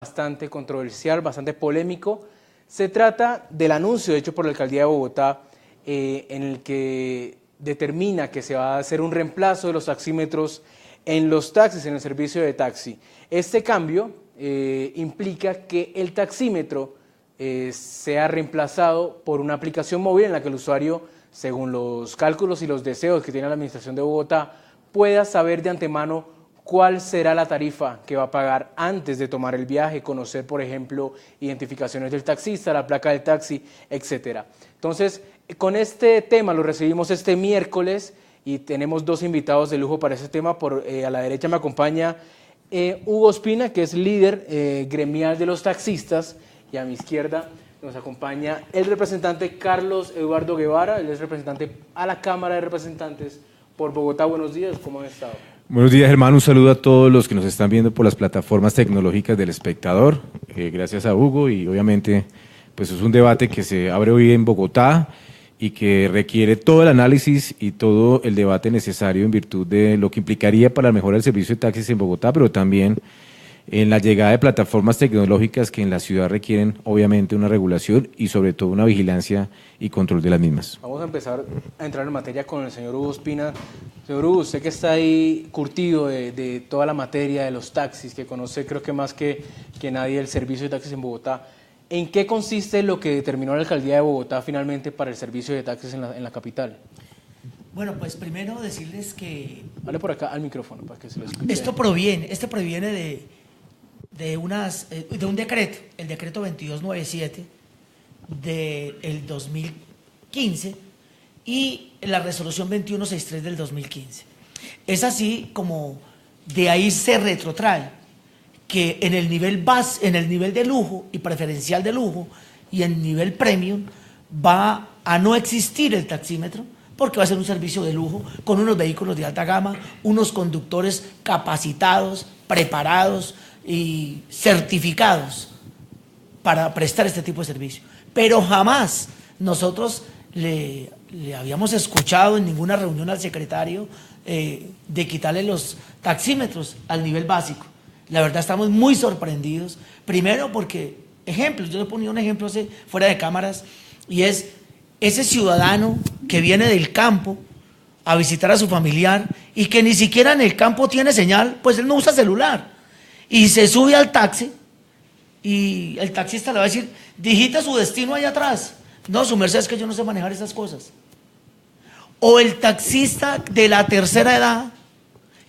Bastante controversial, bastante polémico. Se trata del anuncio hecho por la Alcaldía de Bogotá en el que determina que se va a hacer un reemplazo de los taxímetros en los taxis, en el servicio de taxi. Este cambio implica que el taxímetro sea reemplazado por una aplicación móvil en la que el usuario, según los cálculos y los deseos que tiene la Administración de Bogotá, pueda saber de antemano cuál será la tarifa que va a pagar antes de tomar el viaje, conocer, por ejemplo, identificaciones del taxista, la placa del taxi, etc. Entonces, con este tema lo recibimos este miércoles y tenemos dos invitados de lujo para ese tema. A la derecha me acompaña Hugo Espina, que es líder gremial de los taxistas, y a mi izquierda nos acompaña el representante Carlos Eduardo Guevara, él es representante a la Cámara de Representantes por Bogotá. Buenos días, ¿cómo han estado? Buenos días, Germán. Un saludo a todos los que nos están viendo por las plataformas tecnológicas del Espectador. Gracias a Hugo y obviamente pues es un debate que se abre hoy en Bogotá y que requiere todo el análisis y todo el debate necesario en virtud de lo que implicaría para la mejora del servicio de taxis en Bogotá, pero también en la llegada de plataformas tecnológicas que en la ciudad requieren obviamente una regulación y sobre todo una vigilancia y control de las mismas. Vamos a empezar a entrar en materia con el señor Hugo Espina. Señor Hugo, usted que está ahí curtido de toda la materia de los taxis, que conoce creo que más que nadie el servicio de taxis en Bogotá, ¿en qué consiste lo que determinó la Alcaldía de Bogotá finalmente para el servicio de taxis en la capital? Bueno, pues primero decirles que... Hable por acá al micrófono para que se lo escuche. Esto proviene de un decreto, el decreto 2297 del 2015 y la resolución 2163 del 2015. Es así como de ahí se retrotrae que en el nivel de lujo y preferencial de lujo y en nivel premium va a no existir el taxímetro, porque va a ser un servicio de lujo con unos vehículos de alta gama, unos conductores capacitados, preparados y certificados para prestar este tipo de servicio. Pero jamás nosotros le habíamos escuchado en ninguna reunión al secretario de quitarle los taxímetros al nivel básico. La verdad estamos muy sorprendidos, primero porque, ejemplos, yo le ponía un ejemplo fuera de cámaras, y es ese ciudadano que viene del campo a visitar a su familiar y que ni siquiera en el campo tiene señal, pues él no usa celular, y se sube al taxi y el taxista le va a decir, digita su destino allá atrás. No, su merced, es que yo no sé manejar esas cosas. O el taxista de la tercera edad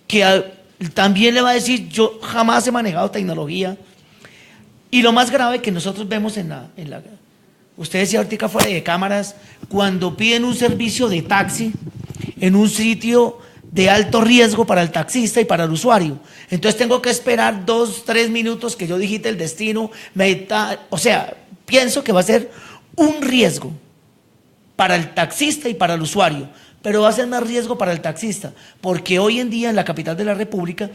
que también le va a decir, yo jamás he manejado tecnología. Y lo más grave que nosotros vemos usted decía ahorita fuera de cámaras, cuando piden un servicio de taxi en un sitio de alto riesgo para el taxista y para el usuario, entonces tengo que esperar 2-3 minutos que yo digite el destino, o sea, pienso que va a ser un riesgo para el taxista y para el usuario, pero va a ser más riesgo para el taxista, porque hoy en día en la capital de la República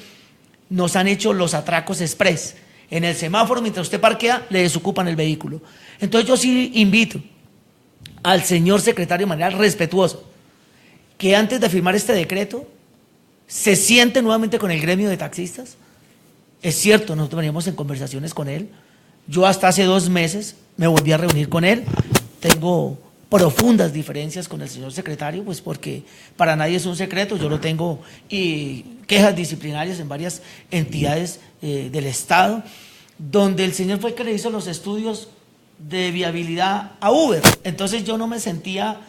nos han hecho los atracos express. En el semáforo, mientras usted parquea, le desocupan el vehículo. Entonces yo sí invito al señor secretario de manera respetuosa que antes de firmar este decreto se siente nuevamente con el gremio de taxistas. Es cierto, nosotros veníamos en conversaciones con él. Yo hasta hace 2 meses me volví a reunir con él. Tengo profundas diferencias con el señor secretario, pues porque para nadie es un secreto, yo lo tengo, y quejas disciplinarias en varias entidades del Estado, donde el señor fue el que le hizo los estudios de viabilidad a Uber. Entonces yo no me sentía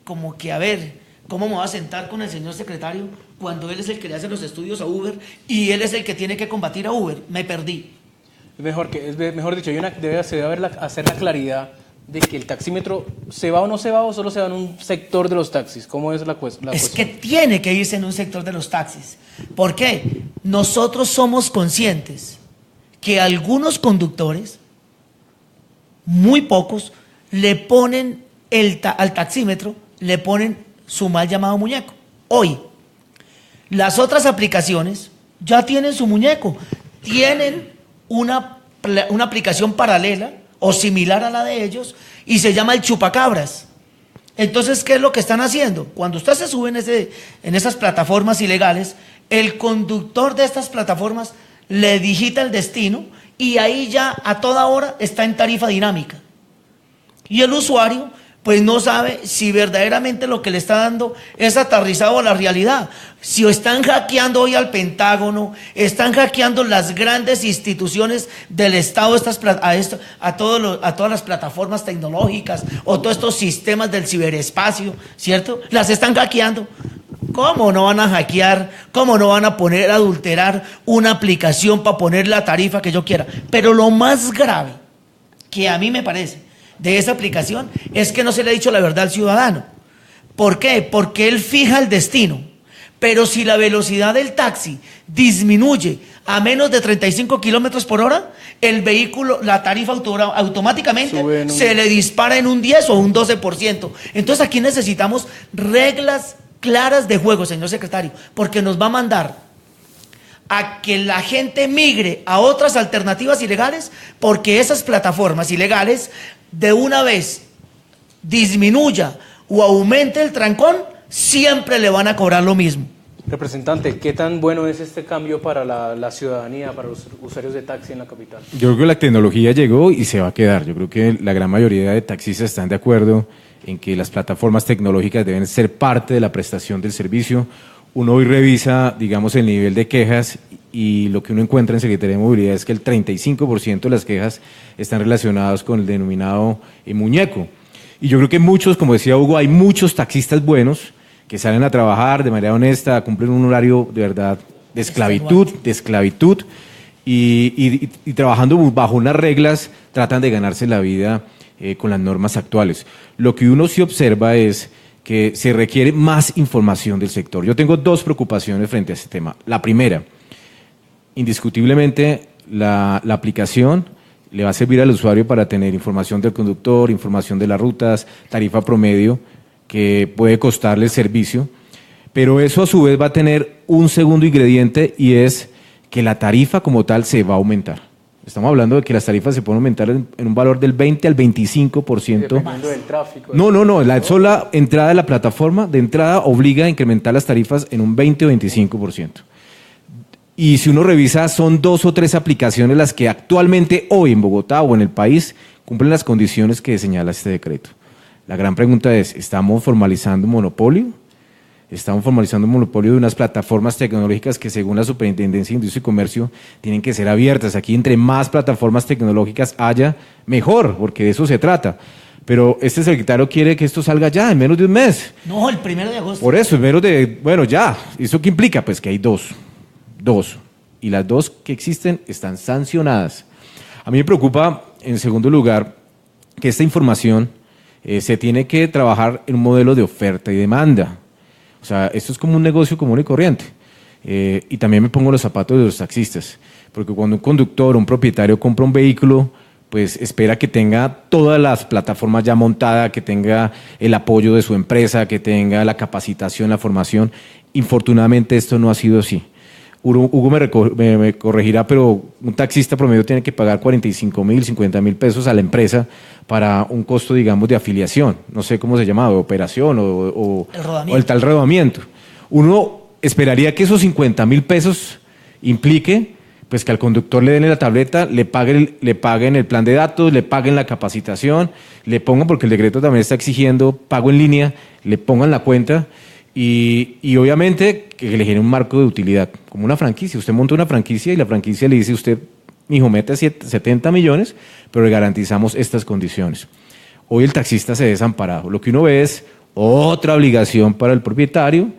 como que, a ver, ¿cómo me voy a sentar con el señor secretario cuando él es el que le hace los estudios a Uber y él es el que tiene que combatir a Uber? Me perdí. Mejor dicho, se debe hacer la claridad de que el taxímetro se va o no se va, o solo se va en un sector de los taxis. ¿Cómo es la cuestión? Es que tiene que irse en un sector de los taxis. ¿Por qué? Nosotros somos conscientes que algunos conductores, muy pocos, le ponen al taxímetro, le ponen su mal llamado muñeco. Hoy, las otras aplicaciones ya tienen su muñeco, tienen una aplicación paralela o similar a la de ellos, y se llama el chupacabras. Entonces, ¿qué es lo que están haciendo? Cuando usted se sube en esas plataformas ilegales, el conductor de estas plataformas le digita el destino y ahí ya a toda hora está en tarifa dinámica. Y el usuario pues no sabe si verdaderamente lo que le está dando es aterrizado a la realidad. Si están hackeando hoy al Pentágono, están hackeando las grandes instituciones del Estado, a todas las plataformas tecnológicas o todos estos sistemas del ciberespacio, ¿cierto? Las están hackeando. ¿Cómo no van a hackear? ¿Cómo no van a poner a adulterar una aplicación para poner la tarifa que yo quiera? Pero lo más grave que a mí me parece de esa aplicación es que no se le ha dicho la verdad al ciudadano. ¿Por qué? Porque él fija el destino, pero si la velocidad del taxi disminuye a menos de 35 kilómetros por hora, el vehículo, la tarifa automáticamente se le dispara en un 10 o un 12%. Entonces aquí necesitamos reglas claras de juego, señor secretario, porque nos va a mandar a que la gente migre a otras alternativas ilegales, porque esas plataformas ilegales de una vez disminuya o aumente el trancón, siempre le van a cobrar lo mismo. Representante, ¿qué tan bueno es este cambio para la ciudadanía, para los usuarios de taxi en la capital? Yo creo que la tecnología llegó y se va a quedar. Yo creo que la gran mayoría de taxistas están de acuerdo en que las plataformas tecnológicas deben ser parte de la prestación del servicio. Uno hoy revisa, digamos, el nivel de quejas y lo que uno encuentra en Secretaría de Movilidad es que el 35% de las quejas están relacionadas con el denominado muñeco. Y yo creo que muchos, como decía Hugo, hay muchos taxistas buenos que salen a trabajar de manera honesta, cumplen un horario de verdad de esclavitud y trabajando bajo unas reglas tratan de ganarse la vida con las normas actuales. Lo que uno sí observa es que se requiere más información del sector. Yo tengo dos preocupaciones frente a este tema. La primera, indiscutiblemente la aplicación le va a servir al usuario para tener información del conductor, información de las rutas, tarifa promedio que puede costarle el servicio, pero eso a su vez va a tener un segundo ingrediente y es que la tarifa como tal se va a aumentar. Estamos hablando de que las tarifas se pueden aumentar en un valor del 20 al 25%. Dependiendo del tráfico. No, la sola entrada de la plataforma de entrada obliga a incrementar las tarifas en un 20 o 25%. Y si uno revisa, son 2 o 3 aplicaciones las que actualmente hoy en Bogotá o en el país cumplen las condiciones que señala este decreto. La gran pregunta es, ¿estamos formalizando un monopolio? Estamos formalizando un monopolio de unas plataformas tecnológicas que según la Superintendencia de Industria y Comercio tienen que ser abiertas. Aquí entre más plataformas tecnológicas haya, mejor, porque de eso se trata. Pero este secretario quiere que esto salga ya, en menos de un mes. No, el 1 de agosto. Por eso, en menos de, bueno, ya. ¿Eso qué implica? Pues que hay dos. Y las 2 que existen están sancionadas. A mí me preocupa, en segundo lugar, que esta información se tiene que trabajar en un modelo de oferta y demanda. O sea, esto es como un negocio común y corriente. Y también me pongo los zapatos de los taxistas, porque cuando un conductor o un propietario compra un vehículo, pues espera que tenga todas las plataformas ya montadas, que tenga el apoyo de su empresa, que tenga la capacitación, la formación. Infortunadamente esto no ha sido así. Hugo me corregirá, pero un taxista promedio tiene que pagar 45.000, 50.000 pesos a la empresa para un costo, digamos, de afiliación. No sé cómo se llama, de operación o el tal rodamiento. Uno esperaría que esos 50.000 pesos implique pues que al conductor le den la tableta, le paguen el plan de datos, le paguen la capacitación, le pongan, porque el decreto también está exigiendo pago en línea, le pongan la cuenta. Y obviamente que le genere un marco de utilidad, como una franquicia. Usted monta una franquicia y la franquicia le dice, usted, mijo, mete 70 millones, pero le garantizamos estas condiciones. Hoy el taxista se ve desamparado. Lo que uno ve es otra obligación para el propietario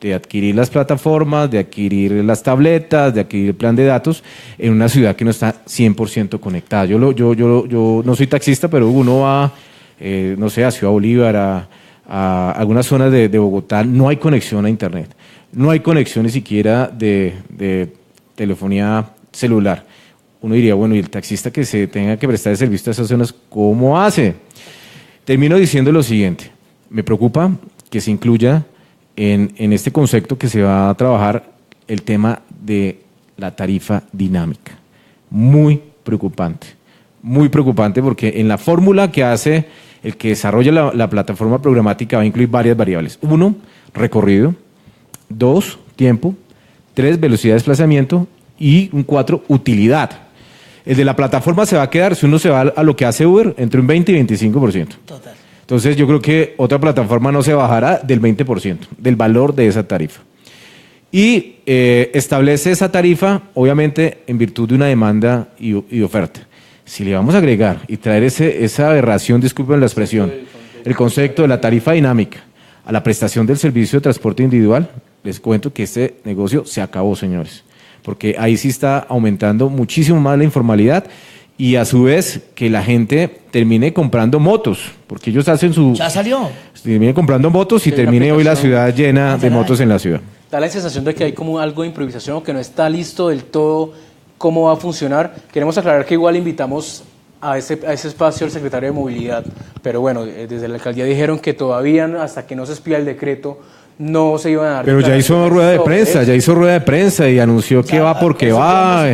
de adquirir las plataformas, de adquirir las tabletas, de adquirir el plan de datos en una ciudad que no está 100% conectada. Yo no soy taxista, pero uno va, no sé, a Ciudad Bolívar, a algunas zonas de Bogotá, no hay conexión a internet, no hay conexión ni siquiera de telefonía celular. Uno diría, bueno, y el taxista que se tenga que prestar el servicio a esas zonas, ¿cómo hace? Termino diciendo lo siguiente, me preocupa que se incluya en este concepto que se va a trabajar el tema de la tarifa dinámica. Muy preocupante porque en la fórmula que hace el que desarrolla la plataforma programática va a incluir varias variables. 1, recorrido. 2, tiempo. 3, velocidad de desplazamiento. Y 4, utilidad. El de la plataforma se va a quedar, si uno se va a lo que hace Uber, entre un 20 y 25%. Total. Entonces yo creo que otra plataforma no se bajará del 20% del valor de esa tarifa. Y establece esa tarifa, obviamente, en virtud de una demanda y oferta. Si le vamos a agregar y traer esa aberración, disculpen la expresión, el concepto de la tarifa dinámica a la prestación del servicio de transporte individual, les cuento que este negocio se acabó, señores. Porque ahí sí está aumentando muchísimo más la informalidad y a su vez que la gente termine comprando motos, porque ellos hacen su... Ya salió. Termine comprando motos y termine hoy la ciudad llena de motos en la ciudad. Da la sensación de que hay como algo de improvisación o que no está listo del todo cómo va a funcionar. Queremos aclarar que igual invitamos a ese espacio al secretario de Movilidad, pero bueno, desde la alcaldía dijeron que todavía hasta que no se expida el decreto no se iban a dar. Pero ya hizo rueda de prensa, y anunció que va porque va,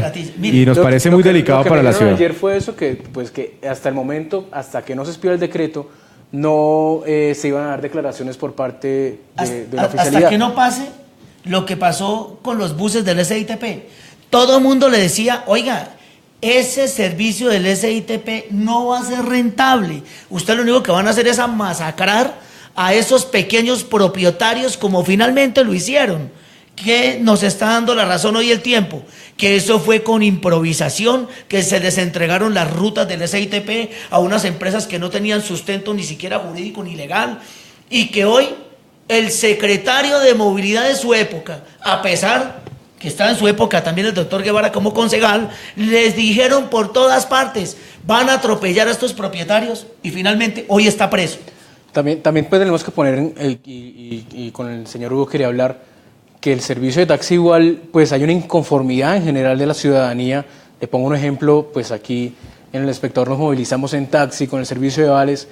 y nos parece muy delicado para la ciudad. Ayer fue eso, que hasta el momento, hasta que no se expida el decreto, no se iban a dar declaraciones por parte de la oficialidad. Hasta que no pase lo que pasó con los buses del SITP. Todo el mundo le decía, oiga, ese servicio del SITP no va a ser rentable. Usted lo único que van a hacer es a masacrar a esos pequeños propietarios como finalmente lo hicieron. Que nos está dando la razón hoy el tiempo, que eso fue con improvisación, que se les entregaron las rutas del SITP a unas empresas que no tenían sustento ni siquiera jurídico ni legal, y que hoy el secretario de Movilidad de su época, a pesar que estaba en su época también el doctor Guevara como concejal, les dijeron por todas partes, van a atropellar a estos propietarios, y finalmente hoy está preso. También pues tenemos que poner, y con el señor Hugo quería hablar, que el servicio de taxi igual, pues hay una inconformidad en general de la ciudadanía. Le pongo un ejemplo, pues aquí en El Espectador nos movilizamos en taxi con el servicio de vales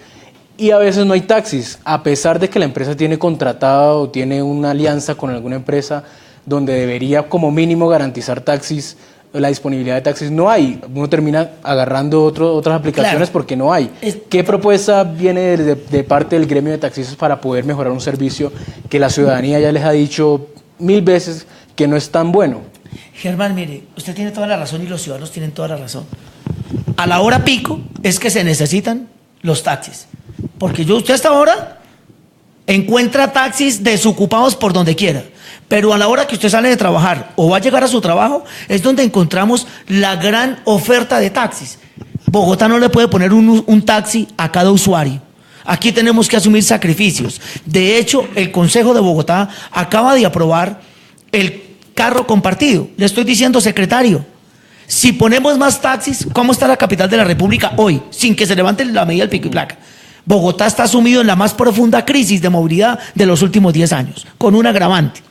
y a veces no hay taxis, a pesar de que la empresa tiene contratado o tiene una alianza con alguna empresa donde debería como mínimo garantizar taxis, la disponibilidad de taxis no hay. Uno termina agarrando otras aplicaciones, claro, porque no hay. ¿Qué propuesta viene de parte del gremio de taxistas para poder mejorar un servicio que la ciudadanía ya les ha dicho 1000 veces que no es tan bueno? Germán, mire, usted tiene toda la razón y los ciudadanos tienen toda la razón. A la hora pico es que se necesitan los taxis. Porque usted hasta ahora encuentra taxis desocupados por donde quiera. Pero a la hora que usted sale de trabajar o va a llegar a su trabajo, es donde encontramos la gran oferta de taxis. Bogotá no le puede poner un taxi a cada usuario. Aquí tenemos que asumir sacrificios. De hecho, el Consejo de Bogotá acaba de aprobar el carro compartido. Le estoy diciendo, secretario, si ponemos más taxis, ¿cómo está la capital de la República hoy? Sin que se levante la medida del pico y placa. Bogotá está sumido en la más profunda crisis de movilidad de los últimos 10 años, con un agravante.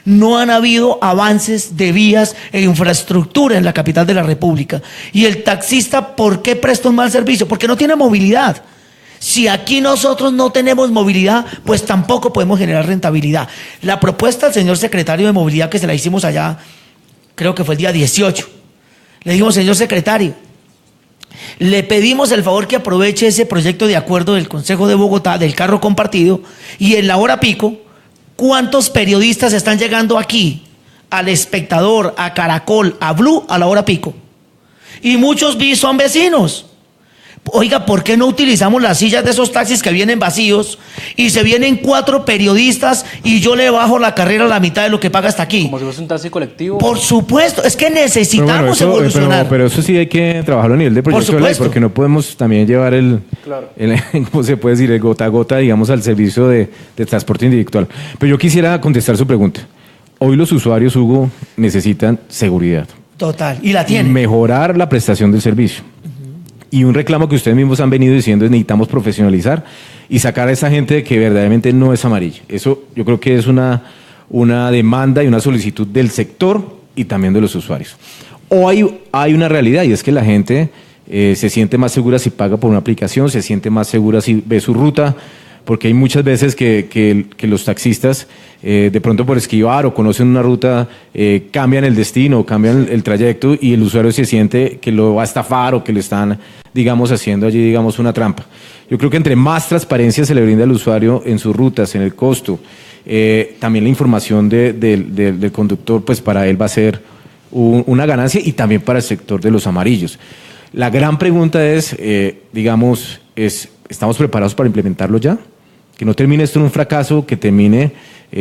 No han habido avances de vías e infraestructura en la capital de la República. Y el taxista, ¿por qué presta un mal servicio? Porque no tiene movilidad. Si aquí nosotros no tenemos movilidad, pues tampoco podemos generar rentabilidad. La propuesta del señor secretario de Movilidad, que se la hicimos allá, creo que fue el día 18. Le dijimos, señor secretario, le pedimos el favor que aproveche ese proyecto de acuerdo del Consejo de Bogotá, del carro compartido, y en la hora pico, ¿cuántos periodistas están llegando aquí? Al Espectador, a Caracol, a Blue, a la hora pico. Y muchos son vecinos. Oiga, ¿por qué no utilizamos las sillas de esos taxis que vienen vacíos y se vienen 4 periodistas y yo le bajo la carrera a la mitad de lo que paga hasta aquí? Como si fuese un taxi colectivo. Por supuesto, es que necesitamos evolucionar. Pero eso sí hay que trabajarlo a nivel de proyecto de ley, porque no podemos también llevar ¿cómo se puede decir? El gota a gota, digamos, al servicio de transporte individual. Pero yo quisiera contestar su pregunta. Hoy los usuarios, Hugo, necesitan seguridad. Total, y la tienen. Mejorar la prestación del servicio. Y un reclamo que ustedes mismos han venido diciendo es necesitamos profesionalizar y sacar a esa gente que verdaderamente no es amarilla. Eso yo creo que es una demanda y una solicitud del sector y también de los usuarios. O hay una realidad y es que la gente se siente más segura si paga por una aplicación, se siente más segura si ve su ruta, porque hay muchas veces que los taxistas de pronto por esquivar o conocen una ruta cambian el destino, cambian el trayecto y el usuario se siente que lo va a estafar o que le están, digamos, haciendo allí, digamos, una trampa. Yo creo que entre más transparencia se le brinda al usuario en sus rutas, en el costo, también la información del conductor, pues para él va a ser una ganancia y también para el sector de los amarillos. La gran pregunta es, ¿estamos preparados para implementarlo ya? Que no termine esto en un fracaso, que termine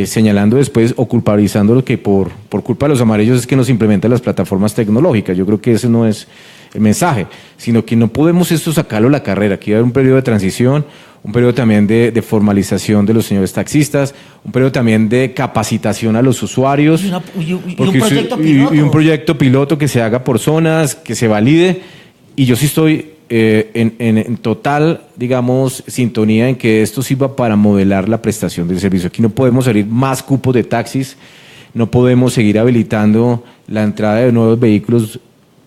señalando después o culpabilizando lo que por culpa de los amarillos es que no se implementan las plataformas tecnológicas. Yo creo que ese no es el mensaje, sino que no podemos esto sacarlo a la carrera, que va a haber un periodo de transición, un periodo también de formalización de los señores taxistas, un periodo también de capacitación a los usuarios. Y un proyecto piloto. Y un proyecto piloto que se haga por zonas, que se valide. Y yo sí estoy en total, sintonía en que esto sirva para modelar la prestación del servicio. Aquí no podemos abrir más cupos de taxis, no podemos seguir habilitando la entrada de nuevos vehículos,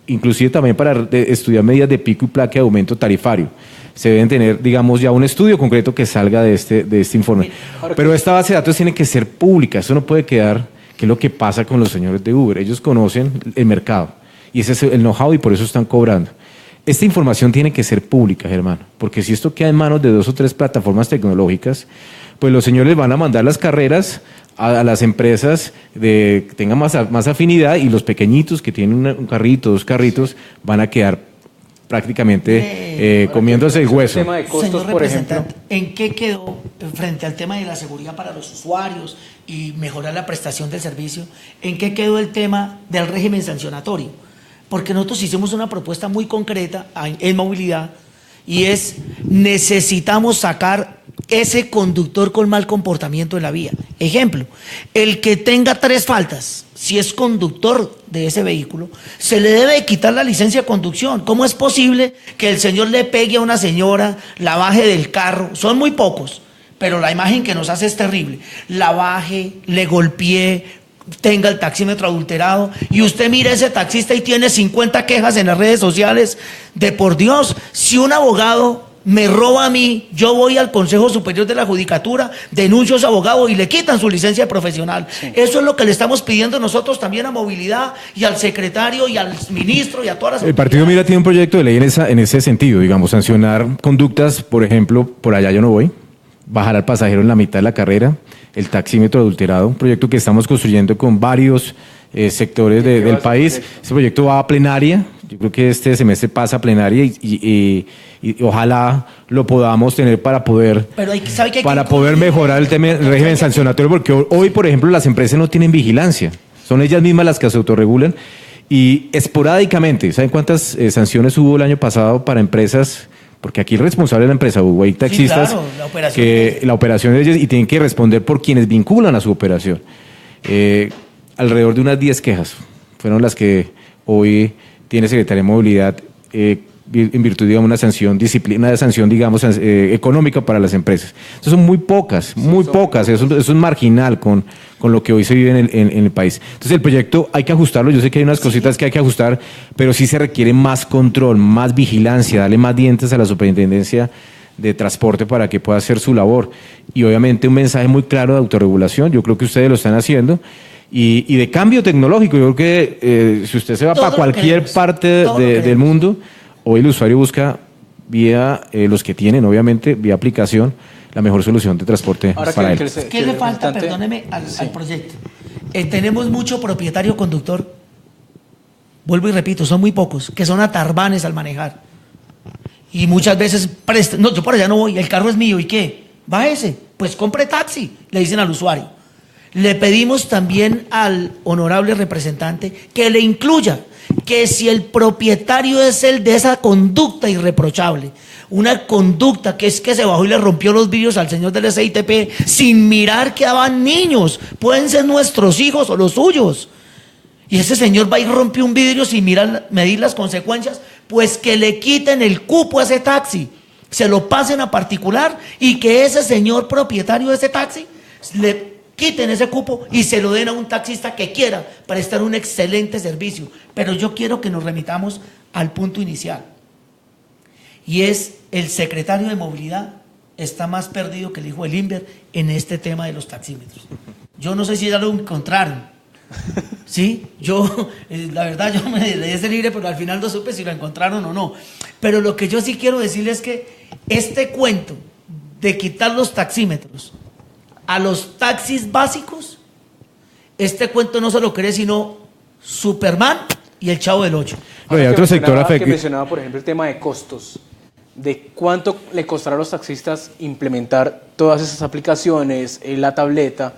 inclusive también para estudiar medidas de pico y placa de aumento tarifario. Se deben tener, ya un estudio concreto que salga de este informe. Pero esta base de datos tiene que ser pública, eso no puede quedar, que es lo que pasa con los señores de Uber. Ellos conocen el mercado y ese es el know-how y por eso están cobrando. Esta información tiene que ser pública, Germán, porque si esto queda en manos de 2 o 3 plataformas tecnológicas, pues los señores van a mandar las carreras a las empresas que tengan más afinidad y los pequeñitos que tienen un carrito, 2 carritos, van a quedar prácticamente comiéndose el hueso. El tema de costos, Señor por ejemplo. representante, ¿en qué quedó frente al tema de la seguridad para los usuarios y mejorar la prestación del servicio? ¿En qué quedó el tema del régimen sancionatorio? Porque nosotros hicimos una propuesta muy concreta en movilidad y es: necesitamos sacar ese conductor con mal comportamiento en la vía. Ejemplo, el que tenga 3 faltas, si es conductor de ese vehículo, se le debe quitar la licencia de conducción. ¿Cómo es posible que el señor le pegue a una señora, la baje del carro? Son muy pocos, pero la imagen que nos hace es terrible. La baje, le golpee, tenga el taxímetro adulterado y usted mira ese taxista y tiene 50 quejas en las redes sociales de: por Dios, si un abogado me roba a mí, yo voy al Consejo Superior de la Judicatura, denuncio a ese abogado y le quitan su licencia profesional. Sí. Eso es lo que le estamos pidiendo nosotros también a Movilidad y al secretario y al ministro y a todas las El Partido Mira tiene un proyecto de ley en ese sentido, sancionar conductas, por ejemplo, por allá yo no voy, bajar al pasajero en la mitad de la carrera, el taxímetro adulterado, un proyecto que estamos construyendo con varios sectores del país. Ese proyecto va a plenaria, yo creo que este semestre pasa a plenaria y ojalá lo podamos tener para poder, mejorar el tema del régimen sancionatorio, porque hoy, por ejemplo, las empresas no tienen vigilancia, son ellas mismas las que se autorregulan y esporádicamente, ¿saben cuántas sanciones hubo el año pasado para empresas? Porque aquí el responsable de la empresa, Hugo, hay taxistas, sí, claro, la operación de ellos y tienen que responder por quienes vinculan a su operación. Alrededor de unas 10 quejas fueron las que hoy tiene Secretaría de Movilidad en virtud de una sanción económica para las empresas. Entonces son muy pocas, eso es marginal con lo que hoy se vive en el país. Entonces el proyecto hay que ajustarlo, yo sé que hay unas cositas que hay que ajustar, pero sí se requiere más control, más vigilancia, darle más dientes a la Superintendencia de Transporte para que pueda hacer su labor. Y obviamente un mensaje muy claro de autorregulación, yo creo que ustedes lo están haciendo, y de cambio tecnológico. Yo creo que si usted se va para cualquier parte del mundo, hoy el usuario busca vía los que tienen, obviamente, vía aplicación, la mejor solución de transporte para él. ¿Qué le falta, perdóneme, al proyecto? Tenemos mucho propietario conductor, vuelvo y repito, son muy pocos, que son atarbanes al manejar. Y muchas veces no, yo por allá no voy, el carro es mío, ¿y qué? Bájese, pues compre taxi, le dicen al usuario. Le pedimos también al honorable representante que le incluya que si el propietario es el de esa conducta irreprochable, una conducta que es que se bajó y le rompió los vidrios al señor del SITP sin mirar que daban niños, pueden ser nuestros hijos o los suyos, y ese señor va y rompe un vidrio sin medir las consecuencias, pues que le quiten el cupo a ese taxi, se lo pasen a particular y que ese señor propietario de ese taxi le quiten ese cupo y se lo den a un taxista que quiera prestar un excelente servicio. Pero yo quiero que nos remitamos al punto inicial. Y es: el secretario de Movilidad está más perdido que el hijo del Inver en este tema de los taxímetros. Yo no sé si ya lo encontraron. Sí, la verdad, yo me leí ese libro, pero al final no supe si lo encontraron o no. Pero lo que yo sí quiero decirles es que este cuento de quitar los taxímetros a los taxis básicos, este cuento no se lo cree sino Superman y el Chavo del Ocho. No, y Ahora otro sector que afectado. mencionaba, por ejemplo, el tema de costos, de cuánto le costará a los taxistas implementar todas esas aplicaciones, la tableta,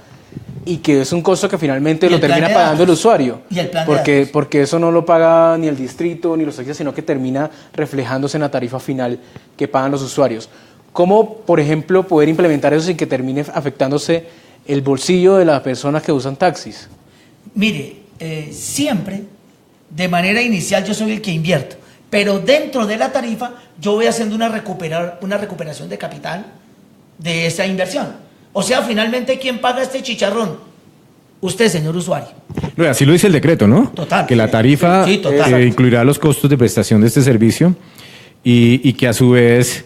y que es un costo que finalmente Y lo el plan termina de pagando el datos. usuario. Y el plan de datos. Porque eso no lo paga ni el distrito ni los taxistas, sino que termina reflejándose en la tarifa final que pagan los usuarios. ¿Cómo, por ejemplo, poder implementar eso sin que termine afectándose el bolsillo de las personas que usan taxis? Mire, siempre, de manera inicial, yo soy el que invierto, pero dentro de la tarifa yo voy haciendo una recuperación de capital de esa inversión. O sea, finalmente, ¿quién paga este chicharrón? Usted, señor usuario. No, así lo dice el decreto, ¿no? Total. Que la tarifa Sí, total. incluirá los costos de prestación de este servicio y que a su vez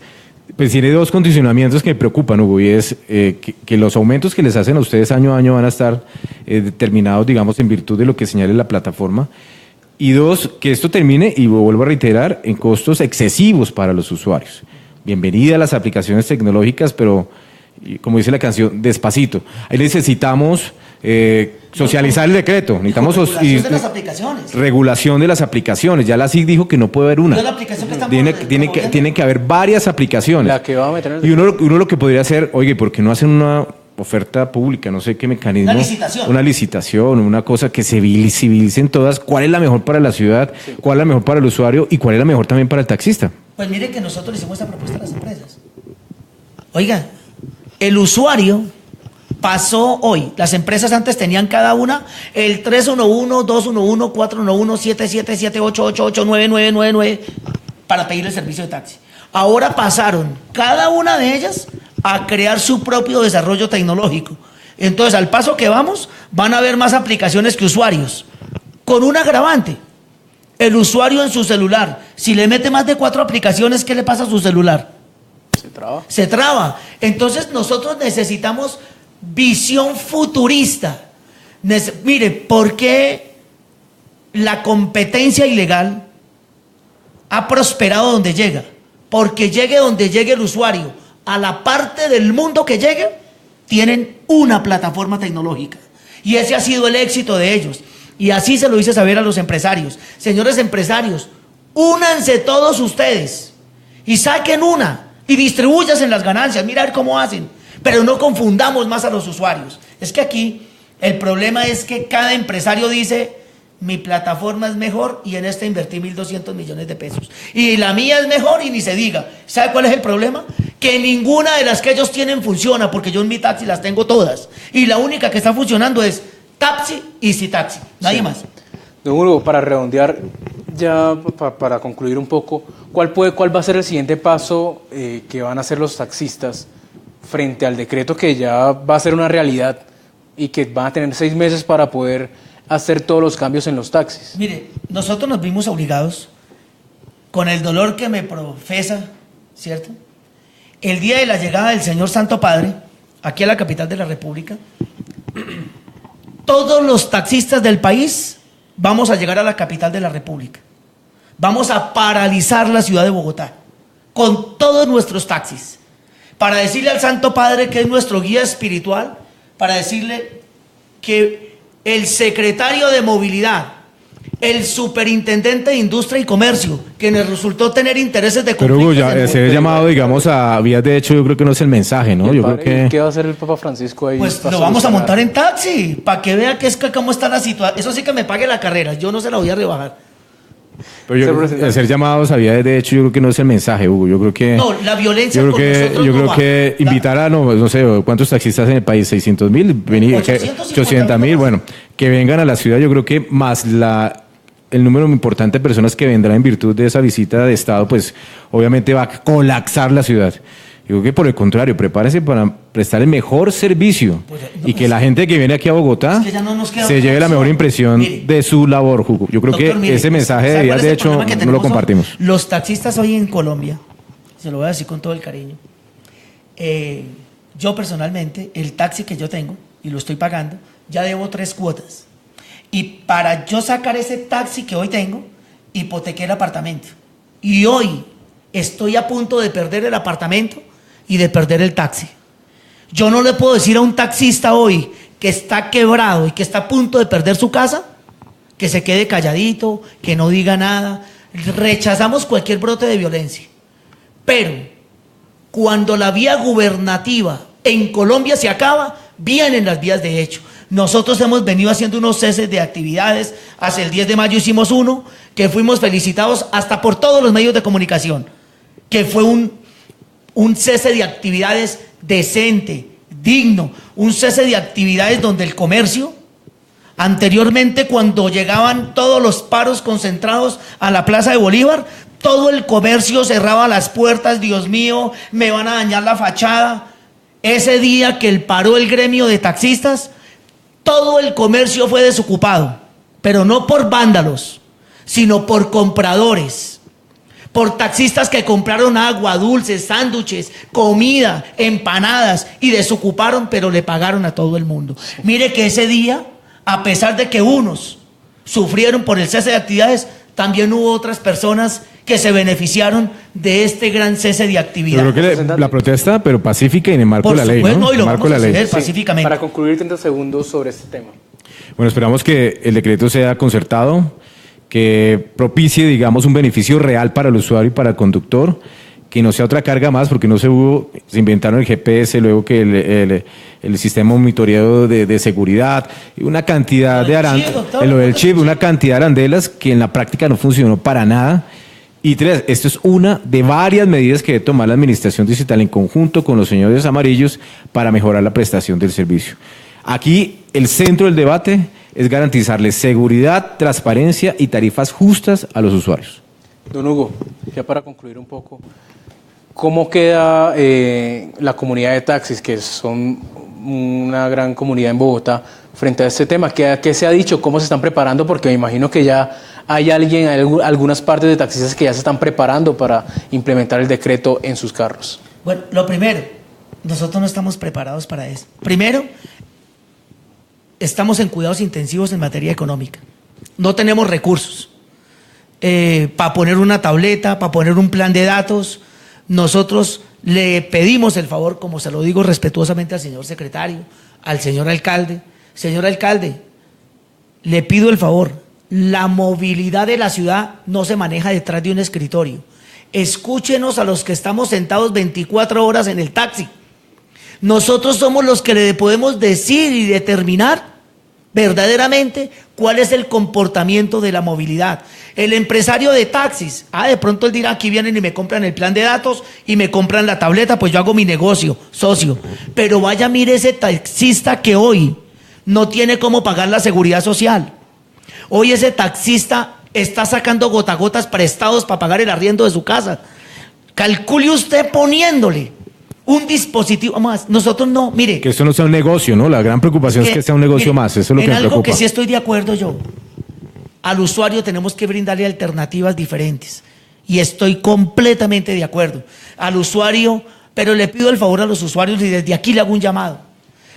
pues tiene dos condicionamientos que me preocupan, Hugo, y es que los aumentos que les hacen a ustedes año a año van a estar determinados, digamos, en virtud de lo que señale la plataforma. Y dos, que esto termine, y vuelvo a reiterar, en costos excesivos para los usuarios. Bienvenida a las aplicaciones tecnológicas, pero, como dice la canción, despacito. Ahí necesitamos socializar el decreto. Necesitamos Regulación de las aplicaciones. regulación de las aplicaciones. Ya la SIC dijo que no puede haber una. No es la aplicación que estamos Tiene que haber varias aplicaciones. La que va a meter en el Y uno lo que podría hacer, oye, ¿por qué no hacen una oferta pública? No sé qué mecanismo. Una licitación. Una licitación, una cosa que se visibilicen todas. ¿Cuál es la mejor para la ciudad? ¿Cuál es la mejor para el usuario? ¿Y cuál es la mejor también para el taxista? Pues mire que nosotros le hicimos esta propuesta a las empresas. Oiga, el usuario pasó hoy. Las empresas antes tenían cada una el 311, 211, 411, 7778, 888, para pedir el servicio de taxi. Ahora pasaron cada una de ellas a crear su propio desarrollo tecnológico. Entonces, al paso que vamos, van a haber más aplicaciones que usuarios. Con un agravante. El usuario en su celular, si le mete más de 4 aplicaciones, ¿qué le pasa a su celular? Se traba. Se traba. Entonces nosotros necesitamos visión futurista. Mire, ¿por qué la competencia ilegal ha prosperado donde llega? Porque llegue donde llegue el usuario, a la parte del mundo que llegue, tienen una plataforma tecnológica. Y ese ha sido el éxito de ellos. Y así se lo hice saber a los empresarios. Señores empresarios, únanse todos ustedes y saquen una y distribúyanse las ganancias. Mira a ver cómo hacen. Pero no confundamos más a los usuarios. Es que aquí el problema es que cada empresario dice: mi plataforma es mejor y en esta invertí 1.200 millones de pesos. Y la mía es mejor y ni se diga. ¿Sabe cuál es el problema? Que ninguna de las que ellos tienen funciona, porque yo en mi taxi las tengo todas. Y la única que está funcionando es Taxi y Citaxi. Nadie más. Don Hugo, para redondear, ya para concluir un poco, ¿cuál va a ser el siguiente paso que van a hacer los taxistas frente al decreto que ya va a ser una realidad y que van a tener 6 meses para poder hacer todos los cambios en los taxis? Mire, nosotros nos vimos obligados, con el dolor que me profesa, ¿cierto? El día de la llegada del señor Santo Padre, aquí a la capital de la República, todos los taxistas del país vamos a llegar a la capital de la República. Vamos a paralizar la ciudad de Bogotá con todos nuestros taxis, para decirle al Santo Padre, que es nuestro guía espiritual, para decirle que el secretario de Movilidad, el superintendente de Industria y Comercio, que nos resultó tener intereses de Pero conflicto. Hugo, ya ese llamado, digamos, a vías de hecho, yo creo que no es el mensaje, ¿no? Yo creo que... ¿Qué va a hacer el Papa Francisco ahí? Pues para lo vamos a solucionar? montar en taxi, para que vea que cómo está la situación. Eso sí que me pague la carrera, yo no se la voy a rebajar. Pero hacer llamados a vías de hecho, yo creo que no es el mensaje, Hugo. Yo creo que... No, la violencia Yo con creo nosotros que, yo no creo va. que invitar a, no sé, ¿cuántos taxistas en el país? 600.000, 800.000, bueno, que vengan a la ciudad, yo creo que más el número importante de personas que vendrán en virtud de esa visita de Estado, pues obviamente va a colapsar la ciudad. Yo creo que por el contrario, prepárese para prestar el mejor servicio Pues, y que la gente que viene aquí a Bogotá Es que ya no nos queda se otra lleve la opción. mejor impresión Mire, de su labor, Hugo. Yo creo doctor, que mire, ese mensaje ¿sabe de cuál días es de el hecho problema que no lo tenemos hoy? compartimos. Los taxistas hoy en Colombia, se lo voy a decir con todo el cariño, yo personalmente, el taxi que yo tengo, y lo estoy pagando, ya debo 3 cuotas. Y para yo sacar ese taxi que hoy tengo, hipotequé el apartamento. Y hoy estoy a punto de perder el apartamento y de perder el taxi. Yo no le puedo decir a un taxista hoy que está quebrado y que está a punto de perder su casa, que se quede calladito, que no diga nada. Rechazamos cualquier brote de violencia. Pero cuando la vía gubernativa en Colombia se acaba, vienen las vías de hecho. Nosotros hemos venido haciendo unos ceses de actividades. Hace el 10 de mayo hicimos uno, que fuimos felicitados hasta por todos los medios de comunicación, que fue un cese de actividades decente, digno, un cese de actividades donde el comercio, anteriormente cuando llegaban todos los paros concentrados a la Plaza de Bolívar, todo el comercio cerraba las puertas, Dios mío, me van a dañar la fachada. Ese día que paró el gremio de taxistas, todo el comercio fue desocupado, pero no por vándalos, sino por compradores, por taxistas que compraron agua, dulces, sándwiches, comida, empanadas y desocuparon, pero le pagaron a todo el mundo. Mire que ese día, a pesar de que unos sufrieron por el cese de actividades, también hubo otras personas que se beneficiaron de este gran cese de actividad. Yo creo que la protesta, pero pacífica y en el marco de la ley, ¿no? No, y lo en el marco vamos a de la ley. hacer pacíficamente. Para concluir 30 segundos sobre este tema. Bueno, esperamos que el decreto sea concertado, que propicie, digamos, un beneficio real para el usuario y para el conductor, que no sea otra carga más, porque no se inventaron el GPS, luego que el sistema de monitoreo de seguridad, una cantidad de una cantidad de arandelas que en la práctica no funcionó para nada. Y 3, esto es una de varias medidas que debe tomar la Administración Distrital en conjunto con los señores amarillos para mejorar la prestación del servicio. Aquí el centro del debate es garantizarles seguridad, transparencia y tarifas justas a los usuarios. Don Hugo, ya para concluir un poco, ¿cómo queda la comunidad de taxis, que son una gran comunidad en Bogotá, frente a este tema? ¿Qué se ha dicho? ¿Cómo se están preparando? Porque me imagino que ya hay algunas partes de taxistas que ya se están preparando para implementar el decreto en sus carros. Bueno, lo primero, nosotros no estamos preparados para eso. Primero, estamos en cuidados intensivos en materia económica. No tenemos recursos para poner una tableta, para poner un plan de datos. Nosotros le pedimos el favor, como se lo digo respetuosamente al señor secretario, al señor alcalde. Señor alcalde, le pido el favor, la movilidad de la ciudad no se maneja detrás de un escritorio. Escúchenos a los que estamos sentados 24 horas en el taxi. Nosotros somos los que le podemos decir y determinar verdaderamente cuál es el comportamiento de la movilidad. El empresario de taxis, de pronto él dirá, aquí vienen y me compran el plan de datos y me compran la tableta, pues yo hago mi negocio, socio. Pero vaya, mire ese taxista que hoy no tiene cómo pagar la seguridad social. Hoy ese taxista está sacando gota a gotas prestados para pagar el arriendo de su casa. Calcule usted poniéndole un dispositivo más. Nosotros no, mire. Que esto no sea un negocio, ¿no? La gran preocupación es que sea un negocio más. Eso es lo que me preocupa. En algo que sí estoy de acuerdo yo. Al usuario tenemos que brindarle alternativas diferentes. Y estoy completamente de acuerdo. Al usuario, pero le pido el favor a los usuarios y desde aquí le hago un llamado.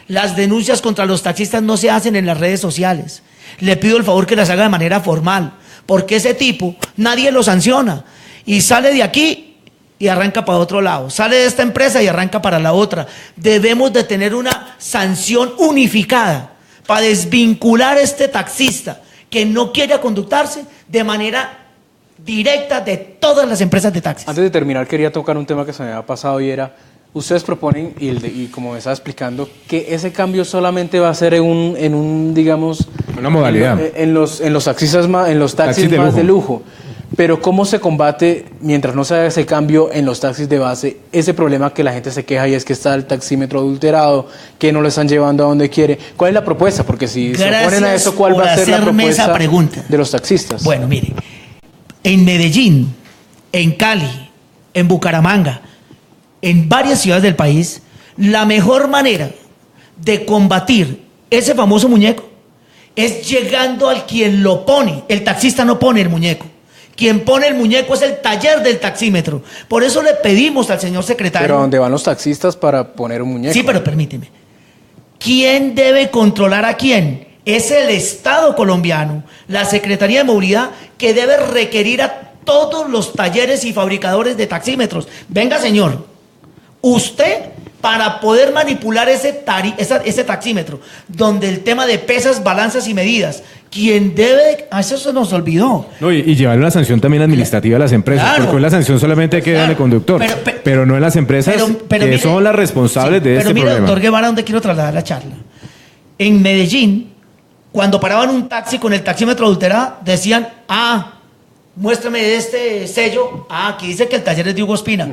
Las denuncias contra los taxistas no se hacen en las redes sociales. Le pido el favor que las haga de manera formal, porque ese tipo nadie lo sanciona y sale de aquí y arranca para otro lado, sale de esta empresa y arranca para la otra. Debemos de tener una sanción unificada para desvincular a este taxista que no quiere conductarse de manera directa de todas las empresas de taxis. Antes de terminar, quería tocar un tema que se me había pasado y era, ustedes proponen, y como me estaba explicando, que ese cambio solamente va a ser en un digamos, una modalidad. En los taxistas en los taxis más de lujo. Pero ¿cómo se combate, mientras no se haga ese cambio en los taxis de base, ese problema que la gente se queja y es que está el taxímetro adulterado, que no lo están llevando a donde quiere? ¿Cuál es la propuesta? Porque si se oponen a eso, ¿cuál va a ser la propuesta de los taxistas? Bueno, mire, en Medellín, en Cali, en Bucaramanga, en varias ciudades del país, la mejor manera de combatir ese famoso muñeco es llegando al quien lo pone. El taxista no pone el muñeco. Quien pone el muñeco es el taller del taxímetro. Por eso le pedimos al señor secretario. Pero ¿a dónde van los taxistas para poner un muñeco? Sí, pero permíteme. ¿Quién debe controlar a quién? Es el Estado colombiano, la Secretaría de Movilidad, que debe requerir a todos los talleres y fabricadores de taxímetros. Venga, señor, usted, para poder manipular ese taxímetro, donde el tema de pesas, balanzas y medidas quien debe, eso se nos olvidó. No, y llevar una sanción también administrativa a las empresas, Claro. porque hoy la sanción solamente hay que darle conductor, pero no en las empresas que mire, son las responsables de este pero mire, problema. doctor Guevara, ¿dónde quiero trasladar la charla? En Medellín, cuando paraban un taxi con el taxímetro adulterado, decían, muéstrame este sello, que dice que el taller es de Hugo Espina.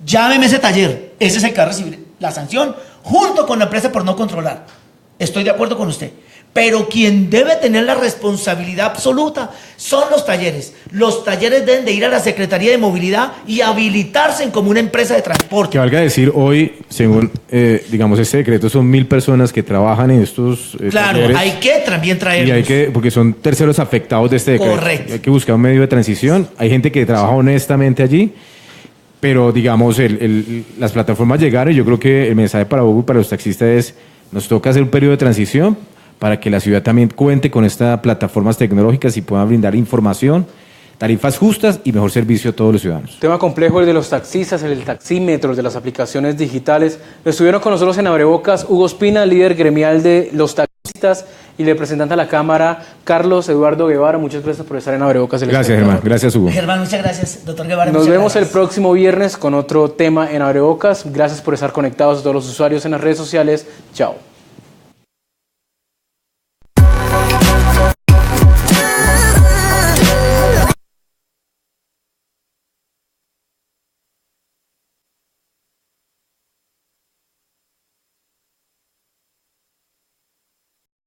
Llámeme ese taller, ese es el que va a recibir la sanción, junto con la empresa por no controlar. Estoy de acuerdo con usted. Pero quien debe tener la responsabilidad absoluta son los talleres. Los talleres deben de ir a la Secretaría de Movilidad y habilitarse como una empresa de transporte. Que valga decir, hoy, según, digamos, este decreto, son 1.000 personas que trabajan en estos Claro, talleres. hay que también traerlos. Y hay que, porque son terceros afectados de este decreto. Correcto. Hay que buscar un medio de transición. Hay gente que trabaja honestamente allí, pero digamos, las plataformas llegaron y yo creo que el mensaje para Hugo y para los taxistas es, nos toca hacer un periodo de transición para que la ciudad también cuente con estas plataformas tecnológicas y puedan brindar información, tarifas justas y mejor servicio a todos los ciudadanos. Tema complejo el de los taxistas, el del taxímetro, el de las aplicaciones digitales. Estuvieron con nosotros en Abrebocas Hugo Espina, líder gremial de los taxistas, y el representante a la Cámara, Carlos Eduardo Guevara. Muchas gracias por estar en Abrebocas. Gracias, Germán. Gracias, Hugo. Germán, muchas gracias. Doctor Guevara, Nos muchas vemos gracias. el próximo viernes con otro tema en Abrebocas. Gracias por estar conectados a todos los usuarios en las redes sociales. Chao.